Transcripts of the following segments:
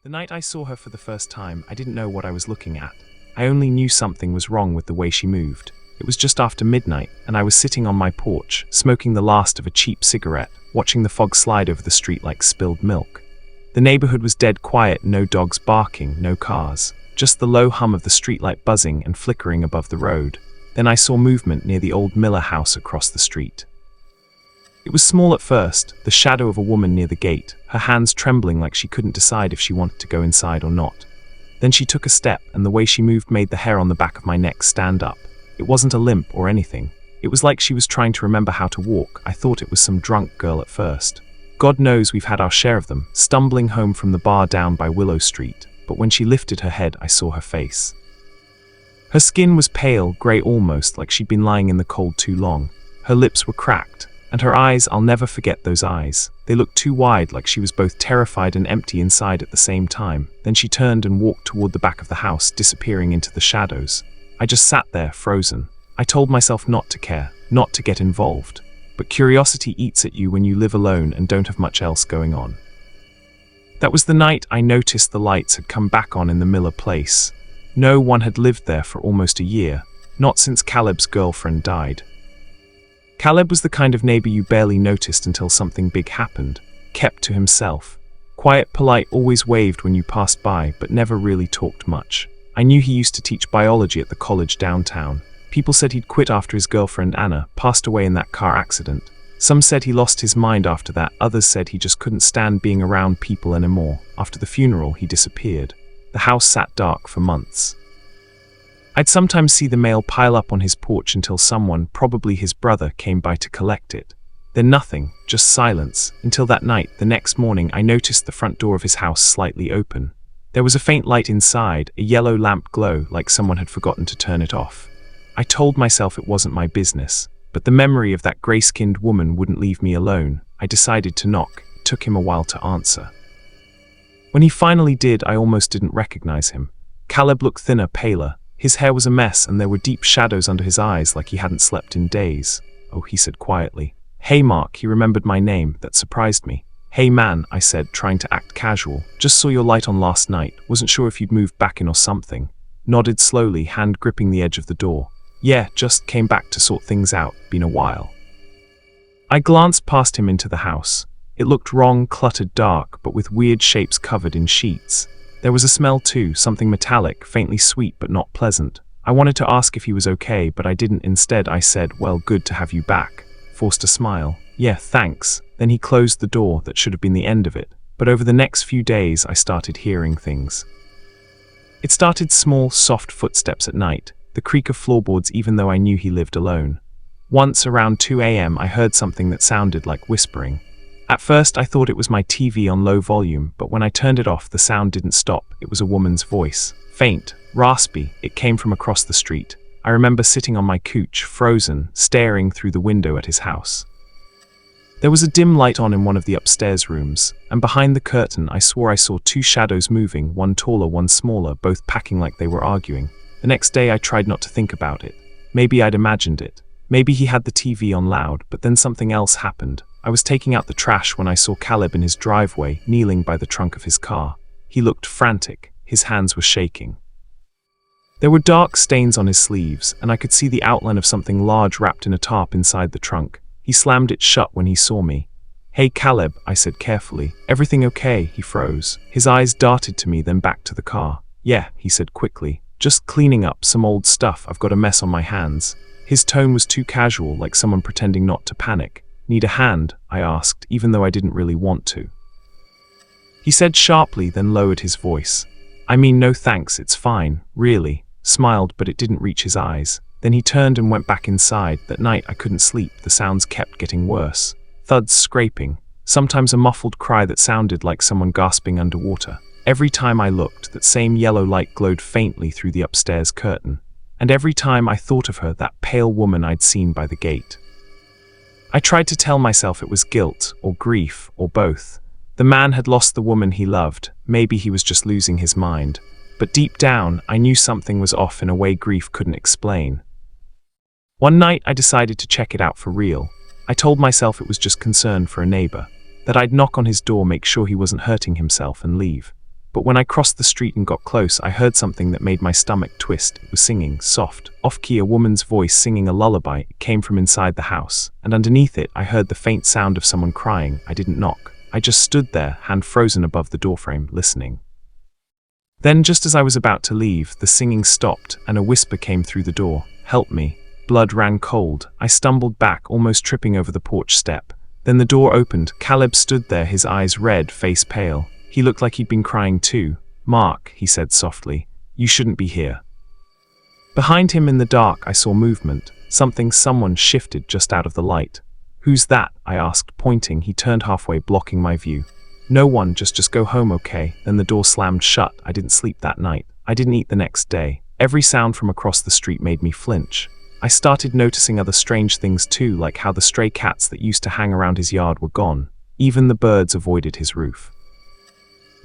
The night I saw her for the first time, I didn't know what I was looking at. I only knew something was wrong with the way she moved. It was just after midnight, and I was sitting on my porch, smoking the last of a cheap cigarette, watching the fog slide over the street like spilled milk. The neighborhood was dead quiet, no dogs barking, no cars. Just the low hum of the streetlight buzzing and flickering above the road. Then I saw movement near the old Miller house across the street. It was small at first, the shadow of a woman near the gate, her hands trembling like she couldn't decide if she wanted to go inside or not. Then she took a step, and the way she moved made the hair on the back of my neck stand up. It wasn't a limp or anything. It was like she was trying to remember how to walk. I thought it was some drunk girl at first. God knows we've had our share of them, stumbling home from the bar down by Willow Street. But when she lifted her head, I saw her face. Her skin was pale, grey almost, like she'd been lying in the cold too long. Her lips were cracked. And her eyes, I'll never forget those eyes. They looked too wide, like she was both terrified and empty inside at the same time. Then she turned and walked toward the back of the house, disappearing into the shadows. I just sat there, frozen. I told myself not to care, not to get involved. But curiosity eats at you when you live alone and don't have much else going on. That was the night I noticed the lights had come back on in the Miller place. No one had lived there for almost a year, not since Caleb's girlfriend died. Caleb was the kind of neighbor you barely noticed until something big happened, kept to himself. Quiet, polite, always waved when you passed by, but never really talked much. I knew he used to teach biology at the college downtown. People said he'd quit after his girlfriend Anna passed away in that car accident. Some said he lost his mind after that, others said he just couldn't stand being around people anymore. After the funeral, he disappeared. The house sat dark for months. I'd sometimes see the mail pile up on his porch until someone, probably his brother, came by to collect it. Then nothing, just silence, until that night. The next morning I noticed the front door of his house slightly open. There was a faint light inside, a yellow lamp glow, like someone had forgotten to turn it off. I told myself it wasn't my business, but the memory of that grey-skinned woman wouldn't leave me alone. I decided to knock. It took him a while to answer. When he finally did, I almost didn't recognize him. Caleb looked thinner, paler. His hair was a mess, and there were deep shadows under his eyes like he hadn't slept in days. "Oh," he said quietly. "Hey, Mark," he remembered my name. That surprised me. "Hey, man," I said, trying to act casual. "Just saw your light on last night. Wasn't sure if you'd moved back in or something." Nodded slowly, hand gripping the edge of the door. "Yeah, just came back to sort things out. Been a while." I glanced past him into the house. It looked wrong, cluttered, dark, but with weird shapes covered in sheets. There was a smell too, something metallic, faintly sweet but not pleasant. I wanted to ask if he was okay, but I didn't. Instead, I said, "Well, good to have you back." Forced a smile. "Yeah, thanks." Then he closed the door. That should have been the end of it. But over the next few days, I started hearing things. It started small, soft footsteps at night, the creak of floorboards even though I knew he lived alone. Once, around 2 a.m., I heard something that sounded like whispering. At first, I thought it was my TV on low volume, but when I turned it off, the sound didn't stop. It was a woman's voice. Faint, raspy, it came from across the street. I remember sitting on my couch, frozen, staring through the window at his house. There was a dim light on in one of the upstairs rooms, and behind the curtain I swore I saw two shadows moving, one taller, one smaller, both packing like they were arguing. The next day I tried not to think about it. Maybe I'd imagined it. Maybe he had the TV on loud, but then something else happened. I was taking out the trash when I saw Caleb in his driveway, kneeling by the trunk of his car. He looked frantic. His hands were shaking. There were dark stains on his sleeves, and I could see the outline of something large wrapped in a tarp inside the trunk. He slammed it shut when he saw me. "Hey, Caleb," I said carefully. "Everything okay?" He froze. His eyes darted to me, then back to the car. "Yeah," he said quickly. "Just cleaning up some old stuff. I've got a mess on my hands." His tone was too casual, like someone pretending not to panic. "Need a hand?" I asked, even though I didn't really want to. He said sharply, then lowered his voice. "I mean, no thanks, it's fine, really." Smiled, but it didn't reach his eyes. Then he turned and went back inside. That night I couldn't sleep. The sounds kept getting worse. Thuds, scraping, sometimes a muffled cry that sounded like someone gasping underwater. Every time I looked, that same yellow light glowed faintly through the upstairs curtain. And every time I thought of her, that pale woman I'd seen by the gate. I tried to tell myself it was guilt, or grief, or both. The man had lost the woman he loved. Maybe he was just losing his mind. But deep down, I knew something was off in a way grief couldn't explain. One night, I decided to check it out for real. I told myself it was just concern for a neighbor, that I'd knock on his door, make sure he wasn't hurting himself, and leave. But when I crossed the street and got close, I heard something that made my stomach twist. It was singing, soft, off-key, a woman's voice singing a lullaby. It came from inside the house, and underneath it, I heard the faint sound of someone crying. I didn't knock. I just stood there, hand frozen above the doorframe, listening. Then, just as I was about to leave, the singing stopped, and a whisper came through the door. "Help me." Blood ran cold. I stumbled back, almost tripping over the porch step. Then the door opened. Caleb stood there, his eyes red, face pale. He looked like he'd been crying too. "Mark," he said softly, "you shouldn't be here." Behind him in the dark, I saw movement. Someone shifted just out of the light. "Who's that?" I asked, pointing. He turned halfway, blocking my view. "No one, just go home, okay?" Then the door slammed shut. I didn't sleep that night. I didn't eat the next day. Every sound from across the street made me flinch. I started noticing other strange things too, like how the stray cats that used to hang around his yard were gone. Even the birds avoided his roof.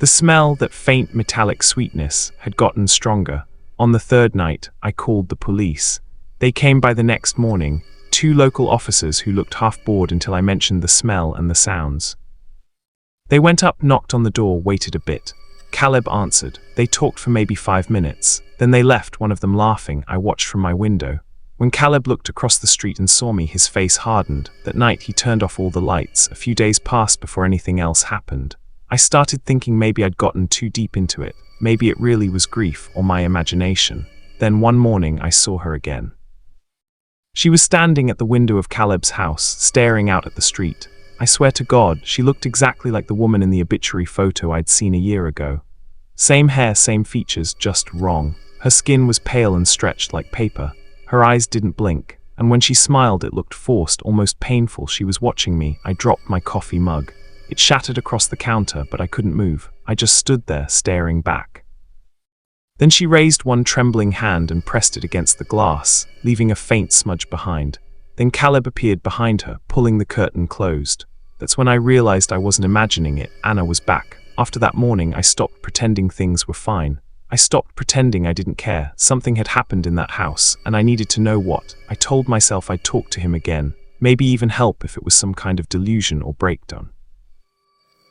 The smell, that faint metallic sweetness, had gotten stronger. On the third night, I called the police. They came by the next morning, 2 local officers who looked half bored until I mentioned the smell and the sounds. They went up, knocked on the door, waited a bit. Caleb answered. They talked for maybe 5 minutes. Then they left, one of them laughing. I watched from my window. When Caleb looked across the street and saw me, his face hardened. That night he turned off all the lights. A few days passed before anything else happened. I started thinking maybe I'd gotten too deep into it. Maybe it really was grief or my imagination. Then one morning I saw her again. She was standing at the window of Caleb's house, staring out at the street. I swear to God, she looked exactly like the woman in the obituary photo I'd seen a year ago. Same hair, same features, just wrong. Her skin was pale and stretched like paper. Her eyes didn't blink, and when she smiled it looked forced, almost painful. She was watching me. I dropped my coffee mug. It shattered across the counter, but I couldn't move. I just stood there, staring back. Then she raised one trembling hand and pressed it against the glass, leaving a faint smudge behind. Then Caleb appeared behind her, pulling the curtain closed. That's when I realized I wasn't imagining it. Anna was back. After that morning, I stopped pretending things were fine. I stopped pretending I didn't care. Something had happened in that house, and I needed to know what. I told myself I'd talk to him again, maybe even help if it was some kind of delusion or breakdown.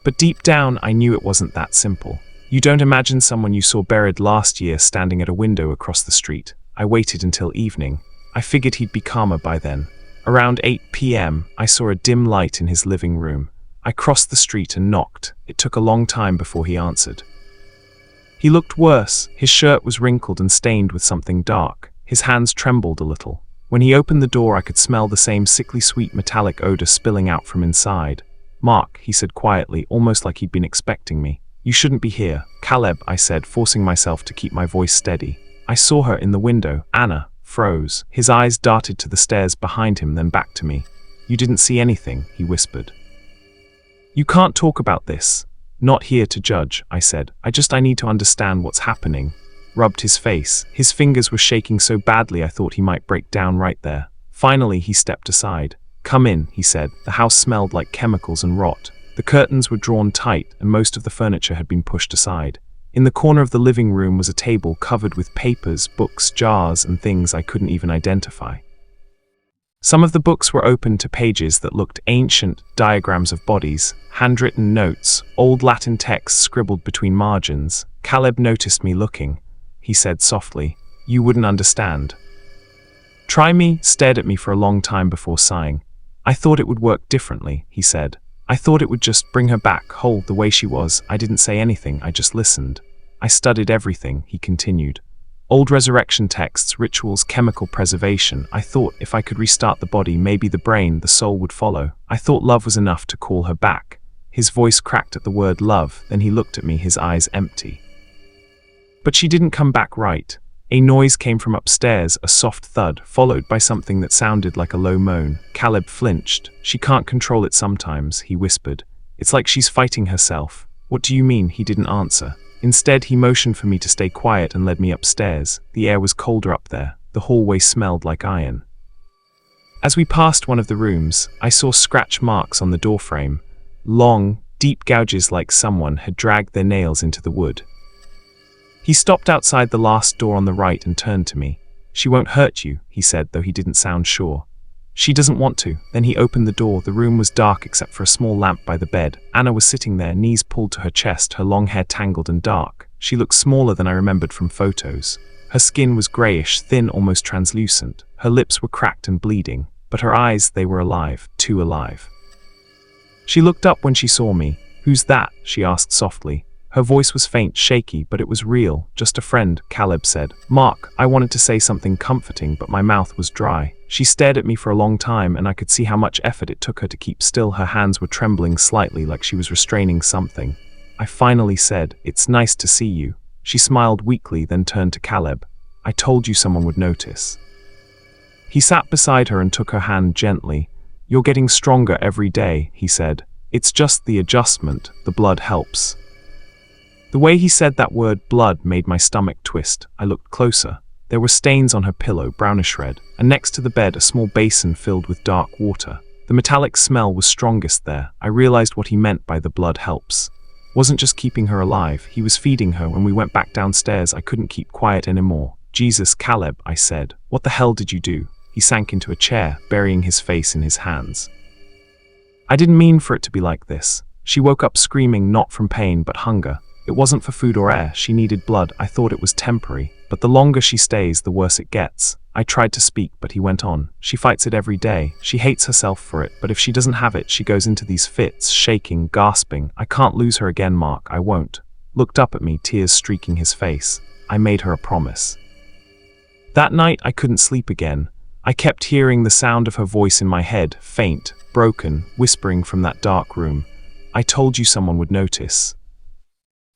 But deep down, I knew it wasn't that simple. You don't imagine someone you saw buried last year standing at a window across the street. I waited until evening. I figured he'd be calmer by then. Around 8 p.m., I saw a dim light in his living room. I crossed the street and knocked. It took a long time before he answered. He looked worse. His shirt was wrinkled and stained with something dark. His hands trembled a little. When he opened the door, I could smell the same sickly sweet metallic odor spilling out from inside. "Mark," he said quietly, almost like he'd been expecting me. "You shouldn't be here." "Caleb," I said, forcing myself to keep my voice steady. "I saw her in the window." Anna froze. His eyes darted to the stairs behind him, then back to me. "You didn't see anything," he whispered. "You can't talk about this." "Not here to judge," I said. I need to understand what's happening." Rubbed his face. His fingers were shaking so badly I thought he might break down right there. Finally, he stepped aside. "Come in," he said. The house smelled like chemicals and rot. The curtains were drawn tight, and most of the furniture had been pushed aside. In the corner of the living room was a table covered with papers, books, jars, and things I couldn't even identify. Some of the books were open to pages that looked ancient, diagrams of bodies, handwritten notes, old Latin texts scribbled between margins. Caleb noticed me looking. He said softly, "You wouldn't understand." "Try me," stared at me for a long time before sighing. "I thought it would work differently," he said. "I thought it would just bring her back, whole, the way she was. I didn't say anything, I just listened. I studied everything," he continued. "Old resurrection texts, rituals, chemical preservation. I thought if I could restart the body, maybe the brain, the soul would follow. I thought love was enough to call her back." His voice cracked at the word love, then he looked at me, his eyes empty. "But she didn't come back right." A noise came from upstairs, a soft thud, followed by something that sounded like a low moan. Caleb flinched. "She can't control it sometimes," he whispered. "It's like she's fighting herself." "What do you mean?" He didn't answer. Instead, he motioned for me to stay quiet and led me upstairs. The air was colder up there. The hallway smelled like iron. As we passed one of the rooms, I saw scratch marks on the doorframe. Long, deep gouges like someone had dragged their nails into the wood. He stopped outside the last door on the right and turned to me. "She won't hurt you," he said, though he didn't sound sure. She doesn't want to. Then he opened the door. The room was dark except for a small lamp by the bed. Anna was sitting there, knees pulled to her chest, her long hair tangled and dark. She looked smaller than I remembered from photos. Her skin was grayish, thin, almost translucent. Her lips were cracked and bleeding, but her eyes, they were alive, too alive. She looked up when she saw me. "Who's that?" she asked softly. Her voice was faint, shaky, but it was real. "Just a friend," Caleb said. "Mark." I wanted to say something comforting, but my mouth was dry. She stared at me for a long time, and I could see how much effort it took her to keep still. Her hands were trembling slightly, like she was restraining something. I finally said, "It's nice to see you." She smiled weakly, then turned to Caleb. "I told you someone would notice." He sat beside her and took her hand gently. "You're getting stronger every day," he said. "It's just the adjustment. The blood helps." The way he said that word, blood, made my stomach twist. I looked closer. There were stains on her pillow, brownish red, and next to the bed a small basin filled with dark water. The metallic smell was strongest there. I realized what he meant by the blood helps. Wasn't just keeping her alive, he was feeding her. When we went back downstairs, I couldn't keep quiet anymore. "Jesus, Caleb," I said. "What the hell did you do?" He sank into a chair, burying his face in his hands. "I didn't mean for it to be like this." She woke up screaming, not from pain but hunger. It wasn't for food or air, she needed blood. I thought it was temporary, but the longer she stays, the worse it gets. I tried to speak, but he went on. "She fights it every day. She hates herself for it, but if she doesn't have it, she goes into these fits, shaking, gasping. I can't lose her again, Mark, I won't." Looked up at me, tears streaking his face. I made her a promise. That night, I couldn't sleep again. I kept hearing the sound of her voice in my head, faint, broken, whispering from that dark room. "I told you someone would notice."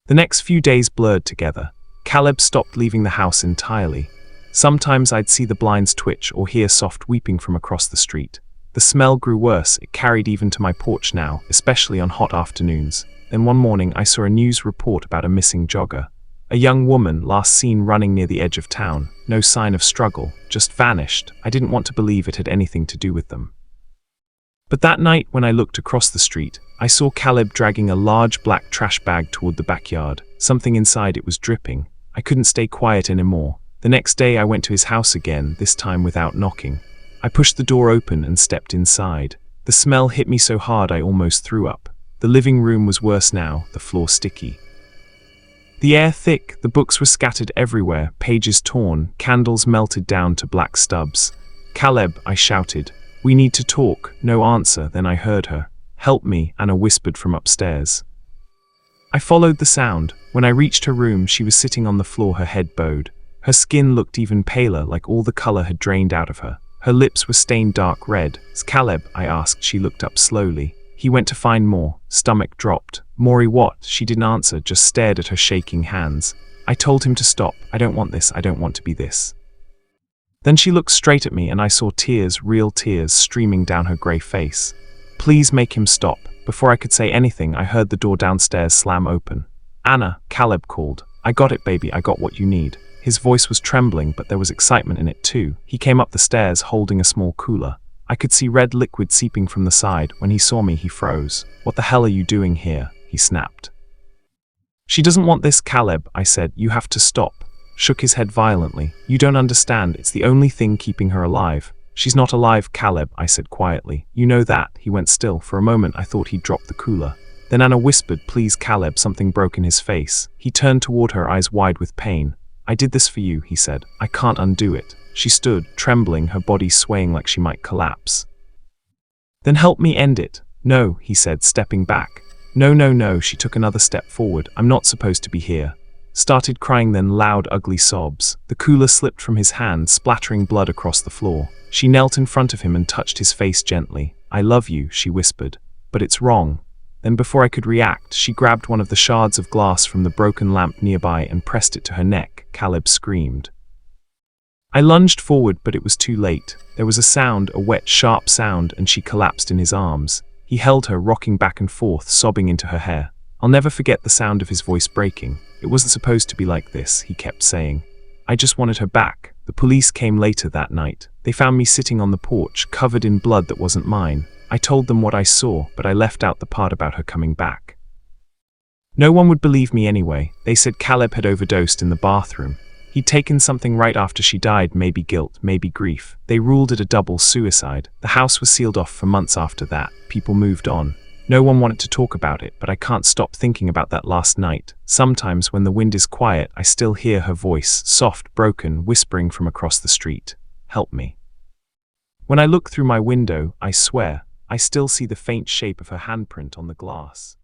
The next few days blurred together. Caleb stopped leaving the house entirely. Sometimes I'd see the blinds twitch or hear soft weeping from across the street. The smell grew worse. It carried even to my porch now, especially on hot afternoons. Then one morning I saw a news report about a missing jogger. A young woman last seen running near the edge of town. No sign of struggle, just vanished. I didn't want to believe it had anything to do with them. But that night, when I looked across the street, I saw Caleb dragging a large black trash bag toward the backyard. Something inside it was dripping. I couldn't stay quiet anymore. The next day I went to his house again, this time without knocking. I pushed the door open and stepped inside. The smell hit me so hard I almost threw up. The living room was worse now, the floor sticky. The air thick, the books were scattered everywhere, pages torn, candles melted down to black stubs. "Caleb," I shouted. "We need to talk." No answer. Then I heard her. "Help me," Anna whispered from upstairs. I followed the sound. When I reached her room, she was sitting on the floor, her head bowed. Her skin looked even paler, like all the color had drained out of her. Her lips were stained dark red. "Is Caleb?" I asked. She looked up slowly. "He went to find more." Stomach dropped. "Maury what?" She didn't answer, just stared at her shaking hands. I told him to stop. "I don't want this. I don't want to be this." Then she looked straight at me and I saw tears, real tears, streaming down her grey face. "Please make him stop." Before I could say anything, I heard the door downstairs slam open. "Anna," Caleb called. "I got it, baby. I got what you need." His voice was trembling, but there was excitement in it too. He came up the stairs holding a small cooler. I could see red liquid seeping from the side. When he saw me, he froze. "What the hell are you doing here?" he snapped. "She doesn't want this, Caleb," I said. "You have to stop." Shook his head violently. "You don't understand. It's the only thing keeping her alive." "She's not alive, Caleb," I said quietly. "You know that." He went still. For a moment I thought he'd dropped the cooler. Then Anna whispered, "Please, Caleb." Something broke in his face. He turned toward her, eyes wide with pain. "I did this for you," he said. "I can't undo it." She stood, trembling, her body swaying like she might collapse. "Then help me end it." "No," he said, stepping back. "No, no, no." She took another step forward. "I'm not supposed to be here." Started crying, then loud, ugly sobs. The cooler slipped from his hand, splattering blood across the floor. She knelt in front of him and touched his face gently. "I love you," she whispered. "But it's wrong." Then before I could react, she grabbed one of the shards of glass from the broken lamp nearby and pressed it to her neck. Caleb screamed. I lunged forward, but it was too late. There was a sound, a wet, sharp sound, and she collapsed in his arms. He held her, rocking back and forth, sobbing into her hair. I'll never forget the sound of his voice breaking. "It wasn't supposed to be like this," he kept saying. "I just wanted her back." The police came later that night. They found me sitting on the porch, covered in blood that wasn't mine. I told them what I saw, but I left out the part about her coming back. No one would believe me anyway. They said Caleb had overdosed in the bathroom. He'd taken something right after she died, maybe guilt, maybe grief. They ruled it a double suicide. The house was sealed off for months after that. People moved on. No one wanted to talk about it, but I can't stop thinking about that last night. Sometimes when the wind is quiet, I still hear her voice, soft, broken, whispering from across the street. Help me. When I look through my window, I swear, I still see the faint shape of her handprint on the glass.